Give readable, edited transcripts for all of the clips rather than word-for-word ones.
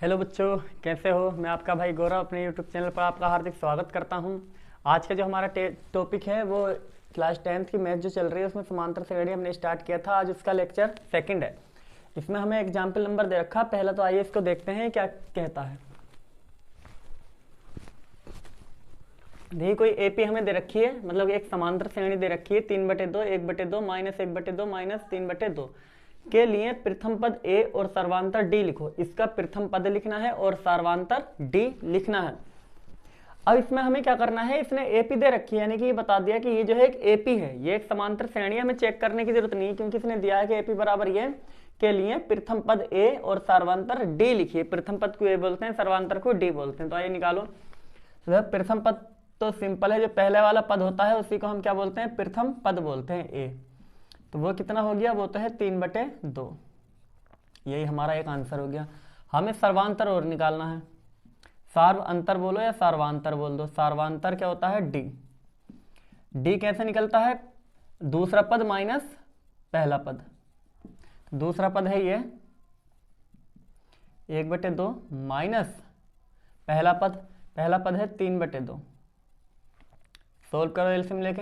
Hello बच्चों, कैसे हो। मैं आपका भाई गौरव अपने यूट्यूब चैनल पर आपका हार्दिक स्वागत करता हूं। आज का जो हमारा टॉपिक है वो क्लास 10th की मैथ जो चल रही है उसमें समांतर श्रेणी हमने स्टार्ट किया था। आज उसका लेक्चर सेकंड है। इसमें हमें एग्जाम्पल नंबर दे रखा। पहला तो आइए इसको देखते हैं क्या कहता है। देखिए कोई एपी हमें दे रखी है, मतलब एक समांतर श्रेणी दे रखी है 3/2, 1/2, -1/2, -3/2 के लिए प्रथम पद ए और सर्वांतर डी लिखो। इसका प्रथम पद लिखना है और सर्वांतर डी लिखना है। अब इसमें हमें क्या करना है, इसने एपी दे रखी है, यानी कि ये बता दिया कि ये जो है एक एपी है, ये एक समांतर श्रेणी है। हमें चेक करने की जरूरत नहीं है क्योंकि इसने दिया है कि एपी बराबर ये के लिए प्रथम पद ए और सर्वांतर डी लिखिए। प्रथम पद को ए बोलते हैं, सर्वांतर को डी बोलते हैं। तो आइए निकालो। तो प्रथम पद तो सिंपल है, जो पहले वाला पद होता है उसी को हम क्या बोलते हैं, प्रथम पद बोलते हैं ए। तो वो कितना हो गया, वो तो है 3/2। यही हमारा एक आंसर हो गया। हमें सर्वांतर और निकालना है। सार्व अंतर बोलो या सार्वांतर बोल दो। सार्वांतर क्या होता है, डी। डी कैसे निकलता है, दूसरा पद माइनस पहला पद। दूसरा पद है ये 1/2 माइनस पहला पद है 3/2। सोल्व करो एलसीएम लेके।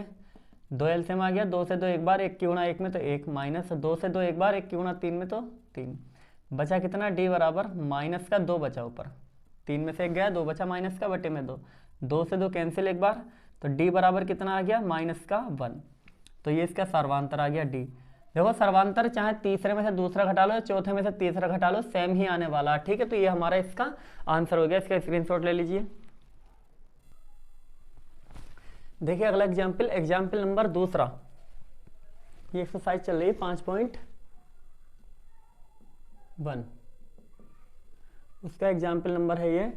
2 एलसीएम आ गया, 2 से 2 एक बार, 1 की गुणा 1 में तो 1, माइनस 2 से 2 एक बार, 1 की गुणा 3 में तो 3। बचा कितना, डी बराबर माइनस का 2 बचा ऊपर, 3 में से 1 गया, 2 बचा माइनस का बटे में 2। 2 से 2 कैंसिल एक बार, तो डी बराबर कितना आ गया, -1। तो ये इसका सर्वांतर आ गया डी। देखो सर्वांतर चाहे तीसरे में से दूसरा घटा लो या चौथे में से तीसरा घटा लो, सेम ही आने वाला है। ठीक है, तो ये हमारा इसका आंसर हो गया। इसका स्क्रीनशॉट ले लीजिए। देखिए अगला एग्जाम्पल नंबर दूसरा। ये एक्सरसाइज चल रही है 5.1। उसका एग्जाम्पल नंबर है ये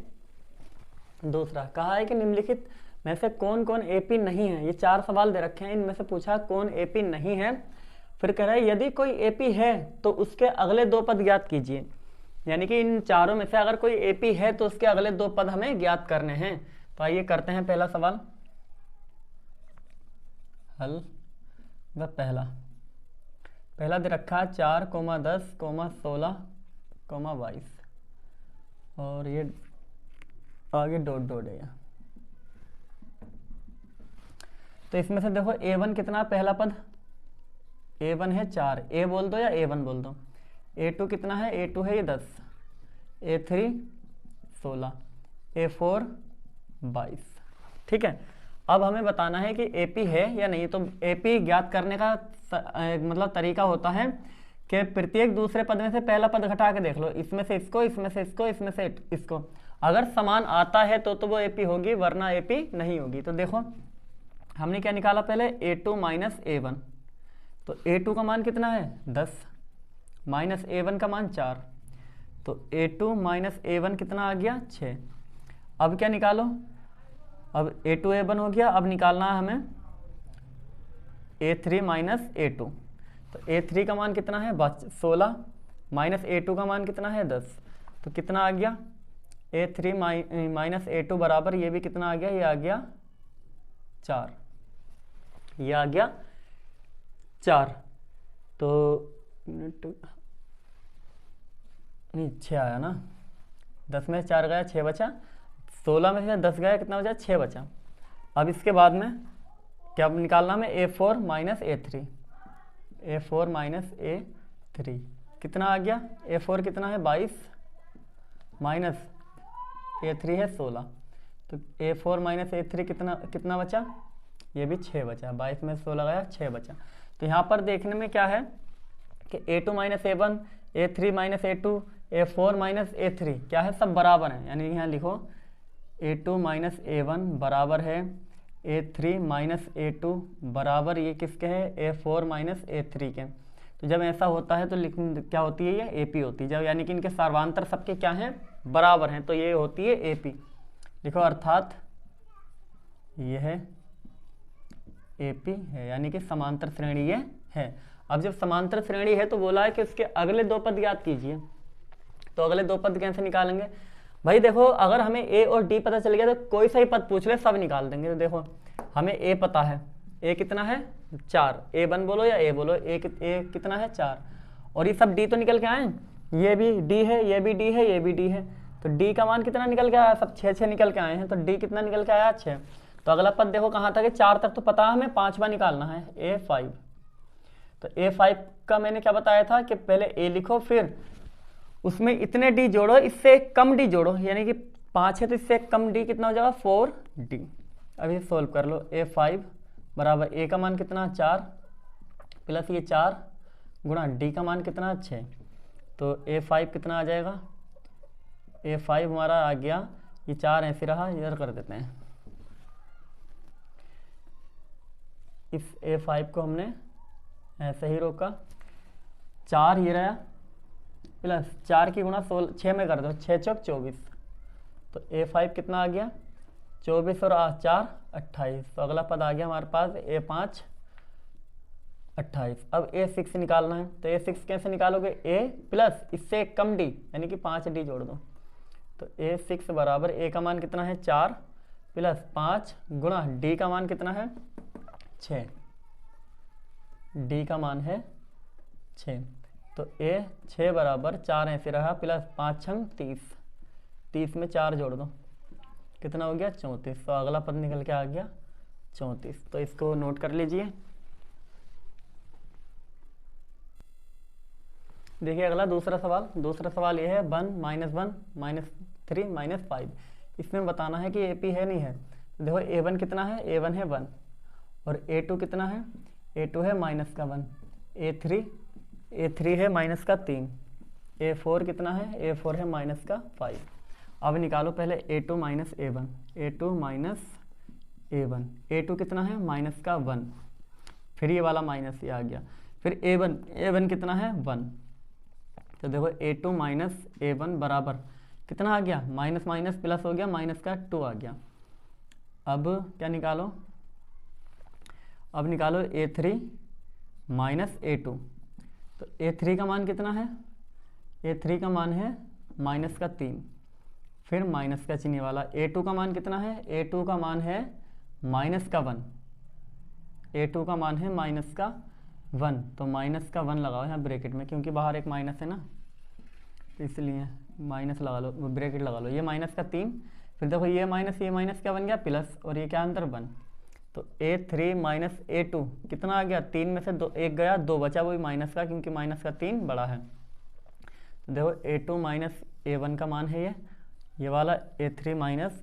दूसरा। कहा है कि निम्नलिखित में से कौन कौन एपी नहीं है। ये 4 सवाल दे रखे हैं, इनमें से पूछा कौन एपी नहीं है। फिर कह रहा है यदि कोई एपी है तो उसके अगले 2 पद ज्ञात कीजिए। यानी कि इन चारों में से अगर कोई एपी है तो उसके अगले 2 पद हमें ज्ञात करने हैं। तो आइए करते हैं पहला सवाल हल। पहला दे रखा है 4, 10, 16, 22 और ये आगे डॉट है। तो इसमें से देखो a1 कितना, पहला पद a1 है 4, a बोल दो या a1 बोल दो। a2 कितना है, a2 है ये 10, a3 16, a4 22। ठीक है, अब हमें बताना है कि एपी है या नहीं। तो एपी ज्ञात करने का मतलब तरीका होता है कि प्रत्येक दूसरे पद में से पहला पद घटा के देख लो। इसमें से इसको, इसमें से इसको, इसमें से इसको। अगर समान आता है तो वो एपी होगी, वरना एपी नहीं होगी। तो देखो हमने क्या निकाला पहले, a2 माइनस a1। तो a2 का मान कितना है 10 माइनस a1 का मान 4। तो a2 माइनस a1 कितना आ गया 6। अब क्या निकालो, अब a2 a1 हो गया। अब निकालना है हमें a3 माइनस a2। तो a3 का मान कितना है 16 माइनस a2 का मान कितना है 10। तो कितना आ गया, a3 माइनस a2 बराबर ये भी कितना आ गया, ये आ गया 4। ये आ गया 4। तो नहीं 6 आया ना, 10 में से 4 गया 6 बचा, 16 में से 10 गया कितना बचा, 6 बचा। अब इसके बाद में क्या निकालना हमें, a4 minus a3। a4 minus a3 कितना आ गया, a4 कितना है 22 माइनस a3 है 16। तो a4 माइनस a3 कितना बचा, ये भी 6 बचा। 22 में 16 गया 6 बचा। तो यहाँ पर देखने में क्या है कि a2 minus a1, a3 minus a2, a4 minus a3 क्या है, सब बराबर हैं। यानी यहाँ लिखो a2 माइनस a1 बराबर है a3 माइनस a2 बराबर ये किसके है, a4 माइनस a3 के। तो जब ऐसा होता है तो क्या होती है, ये एपी होती है। जब यानी कि इनके सर्वांतर सबके क्या हैं, बराबर हैं, तो ये होती है एपी। लिखो अर्थात यह एपी है, यानी कि समांतर श्रेणी ये है। अब जब समांतर श्रेणी है तो बोला है कि उसके अगले 2 पद ज्ञात कीजिए। तो अगले 2 पद कैसे निकालेंगे भाई, देखो अगर हमें ए और डी पता चल गया तो कोई सा ही पद पूछ ले सब निकाल देंगे। तो देखो हमें ए पता है, ए कितना है 4, a1 बोलो या ए बोलो, ए कितना है 4। और ये सब डी तो निकल के आए, ये भी डी है, ये भी डी है, ये भी डी है। तो डी का मान कितना निकल के आया, सब 6 निकल के आए हैं, तो डी कितना निकल के आया 6। तो अगला पद देखो कहाँ तक है, 4 तक तो पता है हमें, 5वां निकालना है A5। तो A5 का मैंने क्या बताया था कि पहले A लिखो, फिर उसमें इतने डी जोड़ो, इससे एक कम डी जोड़ो, यानी कि 5 है तो इससे एक कम डी कितना हो जाएगा 4D। अभी सोल्व कर लो, A5 बराबर A का मान कितना 4 प्लस ये 4 गुणा डी का मान कितना 6। तो A5 कितना आ जाएगा, A5 हमारा आ गया, ये 4 ऐसे रहा, इधर कर देते हैं, इस A5 को हमने ऐसे ही रोका, 4 ये रहा प्लस 4 की गुणा 6 में कर दो, 6 चौक 24। तो A5 कितना आ गया 24 और 4 28। तो अगला पद आ गया हमारे पास A5 28। अब A6 निकालना है, तो A6 कैसे निकालोगे, A प्लस इससे एक कम डी यानी कि 5D जोड़ दो। तो A6 बराबर A का मान कितना है 4 प्लस 5 गुणा D का मान कितना है 6, D का मान है 6। तो A6 बराबर 4 ऐसे रहा प्लस 5 छंग 30, 30 में 4 जोड़ दो कितना हो गया 34। तो अगला पद निकल के आ गया 34। तो इसको नोट कर लीजिए। देखिए अगला दूसरा सवाल ये है 1 -1 -3 -5। इसमें बताना है कि AP है नहीं है। तो देखो A1 कितना है, A1 है 1 और A2 कितना है, A2 है -1, A3 है -3, A4 कितना है, A4 है -5। अब निकालो पहले A2 - A1, A2 - A1, A2 कितना है -1, फिर ये वाला माइनस ये आ गया, फिर A1 कितना है 1। तो देखो A2 - A1 बराबर कितना आ गया, माइनस माइनस प्लस हो गया, -2 आ गया। अब क्या निकालो, अब निकालो A3 - A2। तो A3 का मान कितना है, A3 का मान है -3, फिर माइनस का चिन्ह वाला। A2 का मान कितना है, A2 का मान है -1, A2 का मान है -1। तो -1 लगाओ यहाँ ब्रैकेट में, क्योंकि बाहर एक माइनस है ना, तो इसलिए माइनस लगा लो, ब्रैकेट लगा लो। ये -3, फिर देखो ये माइनस क्या बन गया प्लस, और ये क्या अंदर 1। तो A3 - A2 कितना आ गया, 3 में से 1 गया, 2 बचा, वही माइनस का, क्योंकि -3 बड़ा है। तो देखो A2 - A1 का मान है ये वाला, A3 -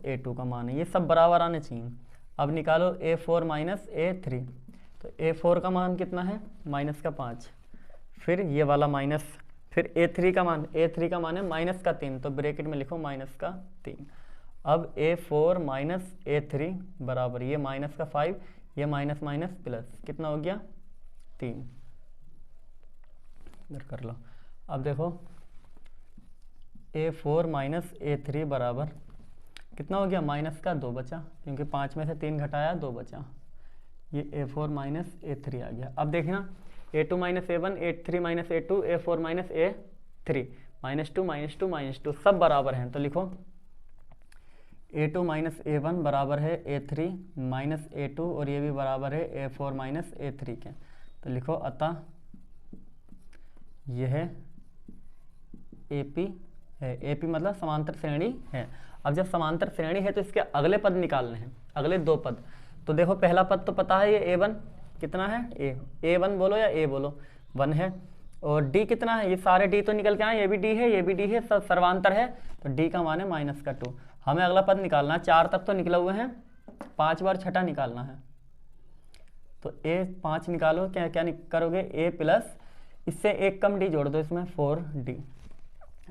A2 का मान है, ये सब बराबर आने चाहिए। अब निकालो A4 - A3। तो A4 का मान कितना है -5, फिर ये वाला माइनस, फिर A3 का मान है -3, तो ब्रैकेट में लिखो -3। अब A4 - A3 बराबर ये -5, ये माइनस माइनस प्लस, कितना हो गया 3, इधर कर लो। अब देखो A4 - A3 बराबर कितना हो गया, -2 बचा, क्योंकि 5 में से 3 घटाया 2 बचा, ये A4 - A3 आ गया। अब देखना A2 - A1, A3 - A2, A4 - A3, -2 सब बराबर हैं। तो लिखो A2 - A1 बराबर है A3 - A2, और ये भी बराबर है A4 - A3 के। तो लिखो अतः यह AP है। AP मतलब समांतर श्रेणी है। अब जब समांतर श्रेणी है तो इसके अगले पद निकालने हैं, अगले 2 पद। तो देखो पहला पद तो पता है, ये A1 कितना है, A1 बोलो या A बोलो, 1 है, और D कितना है, ये सारे D तो निकल के आए, ये भी D है, ये भी D है, सब सर्वांतर है, तो D का मान है -2। हमें अगला पद निकालना है, 4 तक तो निकले हुए हैं, 5 बार छठा निकालना है। तो A5 निकालो, क्या क्या करोगे, A प्लस इससे एक कम D जोड़ दो इसमें, 4D।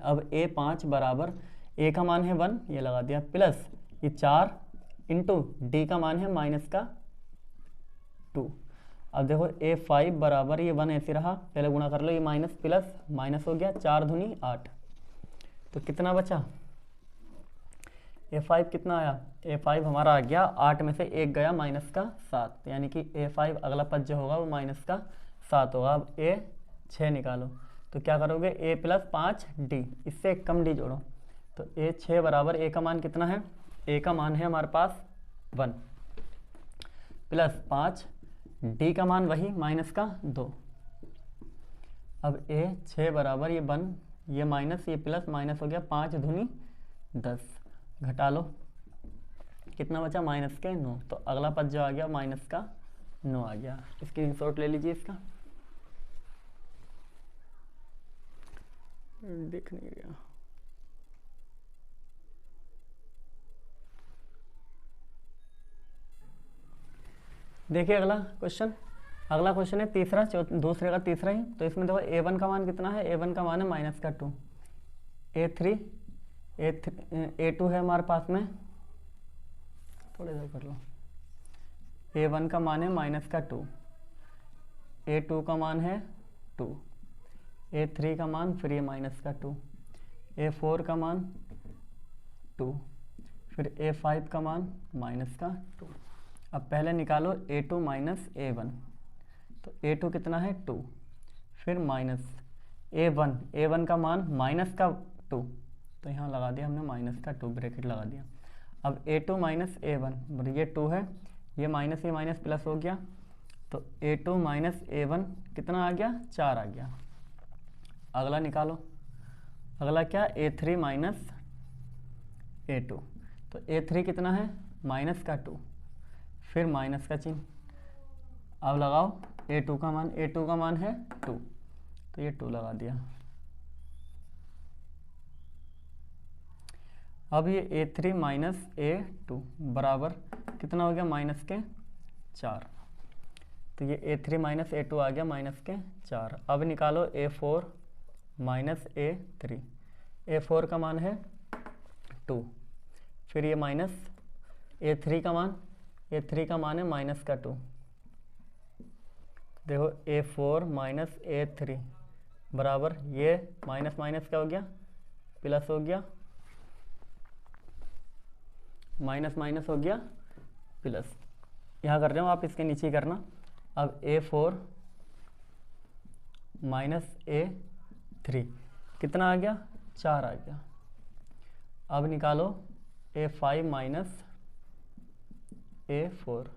अब A5 बराबर A का मान है 1, ये लगा दिया, प्लस ये 4 इंटू D का मान है -2। अब देखो A5 बराबर ये 1 ऐसे रहा, पहले गुणा कर लो, ये माइनस प्लस माइनस हो गया, 4 दूनी 8। तो कितना बचा, A5 कितना आया, A5 हमारा आ गया 8 में से 1 गया -7, यानी कि A5 अगला पद जो होगा वो -7 होगा। अब A6 निकालो, तो क्या करोगे, A प्लस 5D, इससे एक कम D जोड़ो। तो A6 बराबर A का मान कितना है, A का मान है हमारे पास 1 प्लस 5, D का मान वही -2। अब A6 बराबर ये 1, ये माइनस ये प्लस, माइनस हो गया, 5 दूनी 10 घटा लो, कितना बचा माइनस के 9। तो अगला पद जो आ गया माइनस का 9 आ गया। स्क्रीनशॉट ले लीजिए इसका, दिख नहीं रहा। देखिए अगला क्वेश्चन है तीसरा, दूसरे का तीसरा ही। तो इसमें देखो a1 का मान कितना है, a1 का मान है माइनस का 2, a2 है हमारे पास में, थोड़ा इधर कर लो। a1 का मान है माइनस का 2, a2 का मान है 2, a3 का मान फिर ये माइनस का 2, a4 का मान 2, फिर a5 का मान माइनस का 2। अब पहले निकालो a2 माइनस a1। तो a2 कितना है 2, फिर माइनस a1 का मान माइनस का 2, तो यहाँ लगा दिया हमने माइनस का 2, ब्रैकेट लगा दिया। अब a2 माइनस a1, ये 2 है, ये माइनस प्लस हो गया। तो a2 माइनस a1 कितना आ गया, 4 आ गया। अगला निकालो, अगला क्या, a3 माइनस a2। तो a3 कितना है माइनस का 2, फिर माइनस का चिन्ह। अब लगाओ a2 का मान है 2, तो ये 2 लगा दिया। अब ये a3 माइनस a2 बराबर कितना हो गया, माइनस के 4। तो ये a3 माइनस a2 आ गया माइनस के 4। अब निकालो a4 माइनस a3। a4 का मान है 2, फिर ये माइनस a3 का मान है माइनस का 2। देखो a4 माइनस a3 बराबर ये माइनस क्या हो गया, प्लस हो गया, माइनस हो गया प्लस। यहाँ कर रहे हो आप, इसके नीचे ही करना। अब a4 माइनस a3 कितना आ गया, 4 आ गया। अब निकालो a5 माइनस a4।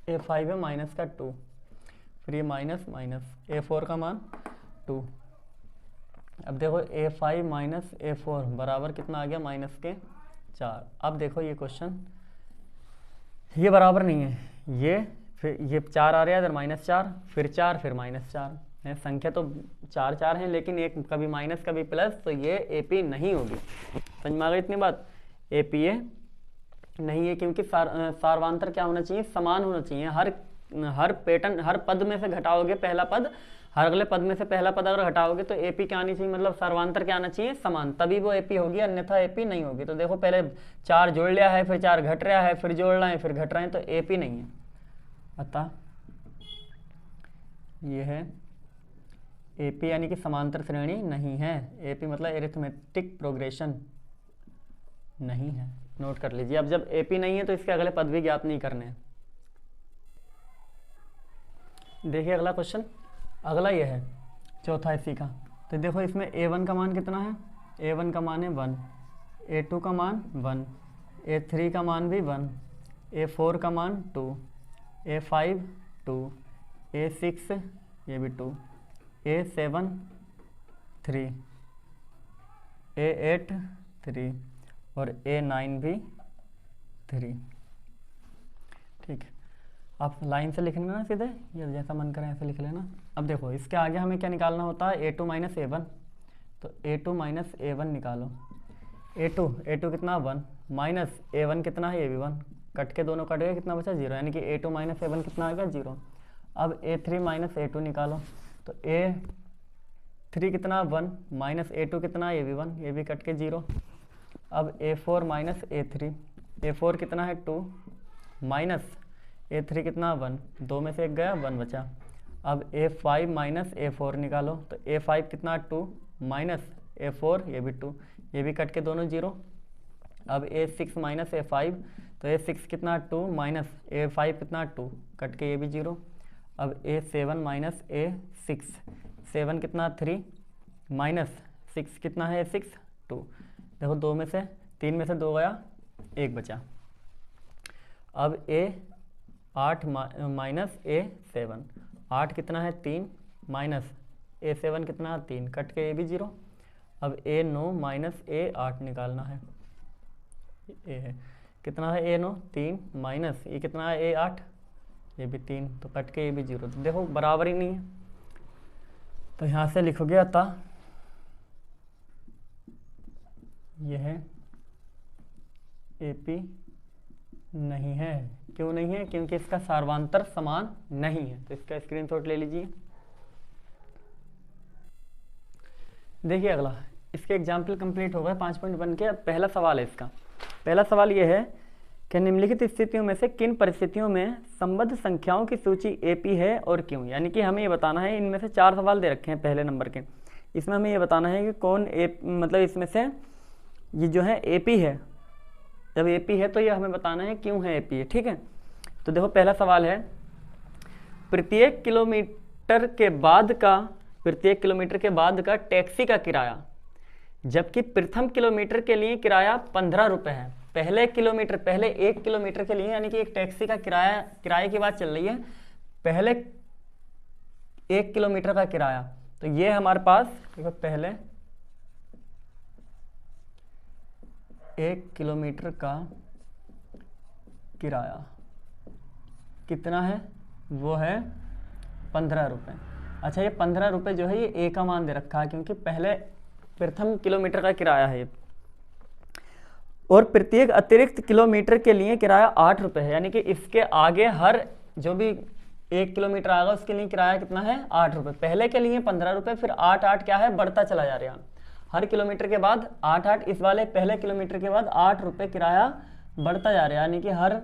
a5 है माइनस का 2, फिर ये माइनस a4 का मान 2। अब देखो a5 माइनस a4 बराबर कितना आ गया, माइनस के 4। अब देखो ये क्वेश्चन ये बराबर नहीं है, ये फिर ये 4 आ रहा है इधर, -4, फिर 4, फिर -4 है। संख्या तो 4 है, लेकिन एक कभी माइनस कभी प्लस, तो ये AP नहीं होगी। समझ में आ गई इतनी बात, AP नहीं है, क्योंकि सार्वंतर क्या होना चाहिए, समान होना चाहिए। हर पैटर्न, हर पद में से घटाओगे पहला पद, हर अगले पद में से पहला पद अगर घटाओगे तो AP क्या आनी चाहिए, मतलब सर्वांतर क्या आना चाहिए, समान, तभी वो AP होगी, अन्यथा AP नहीं होगी। तो देखो पहले 4 जोड़ लिया है, फिर 4 घट रहा है, फिर जोड़ रहे हैं, फिर घट रहे हैं, तो AP नहीं है। अतः ये है AP यानी कि समांतर श्रेणी नहीं है। AP मतलब एरिथमेटिक प्रोग्रेशन नहीं है, नोट कर लीजिए। अब जब AP नहीं है तो इसके अगले पद भी ज्ञात नहीं करने हैं। देखिए अगला क्वेश्चन, अगला ये है चौथा इसी का। तो देखो इसमें a1 का मान कितना है, a1 का मान है 1, a2 का मान 1, a3 का मान भी 1, a4 का मान 2, a5 2, a6 ये भी 2, a7 3, a8 3 और a9 भी 3। ठीक है, आप लाइन से लिख लेना ना सीधे, या जैसा मन करे ऐसे लिख लेना। अब देखो इसके आगे हमें क्या निकालना होता है, a2 माइनस a1। तो a2 माइनस a1 निकालो। a2 कितना 1, माइनस a1 कितना है, ये भी 1, कट के दोनों कट गए, कितना बचा 0, यानी कि a2 माइनस a1 कितना आ गया 0। अब a3 माइनस a2 निकालो। तो a3 कितना 1, माइनस a2 कितना, ये भी 1, ये भी कट के 0। अब a4 माइनस a3, a4 कितना है 2, माइनस a3 कितना 1, 2 में से 1 गया, 1 बचा। अब a5 माइनस a4 निकालो। तो a5 कितना 2, माइनस a4 ये भी 2, ये भी कट के दोनों 0। अब a6 माइनस a5, तो a6 कितना 2, माइनस a5 कितना 2, कट के ये भी 0। अब a7 माइनस a6, 7 कितना 3, माइनस 6 कितना है a6 2। देखो 2 में से 3 में से 2 गया, 1 बचा। अब a8 माइनस a7, 8 कितना है 3, माइनस a7 कितना 3, कट के ये भी 0। अब A9 माइनस A8 निकालना है। ए है कितना है, A9 3 माइनस ये कितना है A8, ये भी 3, तो कट के ये भी 0, तो देखो बराबर ही नहीं है। तो यहाँ से लिखोगे अतः यह AP नहीं है। क्यों नहीं है? क्योंकि इसका सार्वांतर समान नहीं है। तो इसका स्क्रीनशॉट ले लीजिए। देखिए अगला, इसके एग्जाम्पल कंप्लीट हो गए 5.1 के। अब पहला सवाल है इसका। पहला सवाल ये है कि निम्नलिखित स्थितियों में से किन परिस्थितियों में संबद्ध संख्याओं की सूची AP है और क्यों। यानी कि हमें ये बताना है, इनमें से 4 सवाल दे रखे हैं पहले नंबर के, इसमें हमें ये बताना है कि कौन मतलब इसमें से ये जो है AP है। जब AP है तो ये हमें बताना है क्यों है AP है। ठीक है, तो देखो पहला सवाल है, प्रत्येक किलोमीटर के बाद का टैक्सी का किराया, जबकि प्रथम किलोमीटर के लिए किराया 15 रुपये है। पहले 1 किलोमीटर के लिए, यानी कि एक टैक्सी का किराए की बात चल रही है, पहले 1 किलोमीटर का किराया। तो ये हमारे पास देखो, पहले 1 किलोमीटर का किराया कितना है, वो है 15 रुपये। अच्छा, ये 15 रुपये जो है ये A का मान दे रखा है, क्योंकि पहले प्रथम किलोमीटर का किराया है ये। और प्रत्येक अतिरिक्त किलोमीटर के लिए किराया 8 रुपये है, यानी कि इसके आगे हर जो भी 1 किलोमीटर आएगा उसके लिए किराया कितना है, 8 रुपये। पहले के लिए 15 रुपये, फिर 8 क्या है, बढ़ता चला जा रहा है। हर किलोमीटर के बाद 8, इस वाले पहले किलोमीटर के बाद 8 रुपये किराया बढ़ता जा रहा है, यानी कि हर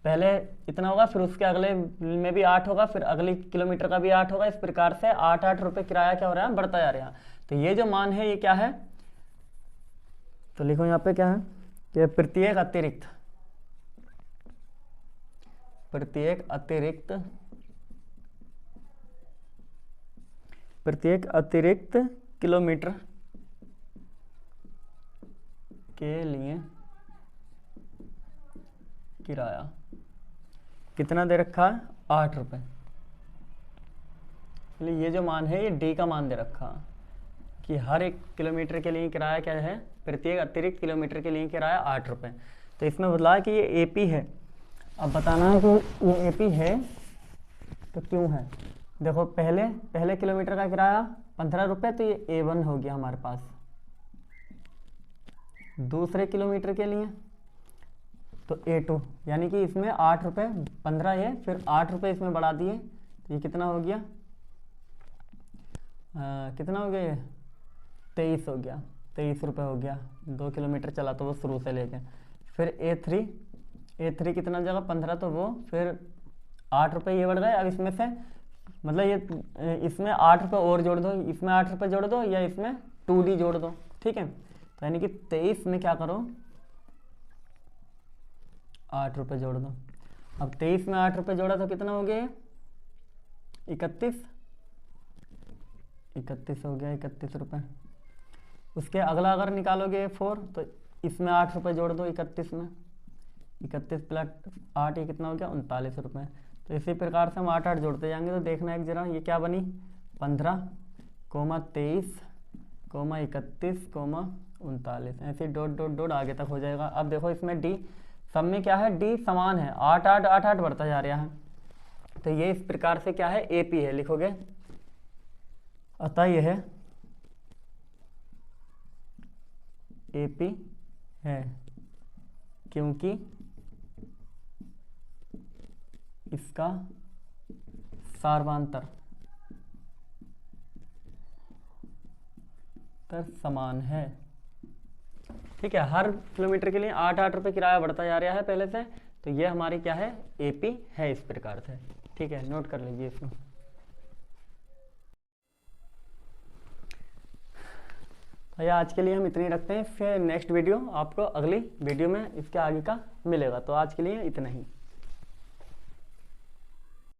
पहले इतना होगा, फिर उसके अगले में भी 8 होगा, फिर अगले किलोमीटर का भी 8 होगा। इस प्रकार से 8 रुपये किराया क्या हो रहा है, बढ़ता जा रहा है। तो ये जो मान है ये क्या है, तो लिखो यहाँ पे क्या है कि प्रत्येक अतिरिक्त किलोमीटर के लिए किराया कितना दे रखा है, 8 रुपये। ये जो मान है ये D का मान दे रखा कि हर 1 किलोमीटर के लिए किराया क्या है, प्रत्येक अतिरिक्त किलोमीटर के लिए किराया 8 रुपये। तो इसमें बदला कि ये AP है। अब बताना है कि ये AP है तो क्यों है। देखो पहले किलोमीटर का किराया 15 रुपये, तो ये A1 हो गया हमारे पास। दूसरे किलोमीटर के लिए तो A2, यानी कि इसमें 8 रुपये, 15 ये, फिर 8 रुपये इसमें बढ़ा दिए, तो ये कितना हो गया, कितना हो गया, ये 23 हो गया, 23 रुपये हो गया। 2 किलोमीटर चला तो वो शुरू से लेके। फिर A3 कितना जगह 15, तो वो फिर 8 रुपये ये बढ़ गए। अब इसमें से मतलब ये इसमें 8 रुपये और जोड़ दो, इसमें 8 रुपये जोड़ दो, या इसमें 2D जोड़ दो। ठीक है, तो यानी कि 23 में क्या करो, 8 रुपये जोड़ दो। अब 23 में 8 रुपये जोड़ा तो कितना हो गया, 31 हो गया, 31 रुपये। उसके अगला अगर निकालोगे 4, तो इसमें 8 रुपये जोड़ दो 31 में, 31 प्लस 8 ये कितना हो गया, 39 रुपये। तो इसी प्रकार से हम 8 जोड़ते जाएंगे। तो देखना एक जरा, ये क्या बनी, 15, 23, 31, 39, ऐसे डॉट आगे तक हो जाएगा। अब देखो इसमें D सब में क्या है, D समान है, 8 बढ़ता जा रहा है। तो ये इस प्रकार से क्या है, AP है, लिखोगे। अतः यह AP है क्योंकि इसका सार्वांतर समान है। ठीक है, हर किलोमीटर के लिए 8 रुपये किराया बढ़ता जा रहा है पहले से। तो ये हमारी क्या है, AP है इस प्रकार से। ठीक है, नोट कर लीजिए इसको। तो आज के लिए हम इतनी रखते हैं, फिर नेक्स्ट वीडियो आपको अगली वीडियो में इसके आगे का मिलेगा। तो आज के लिए इतना ही।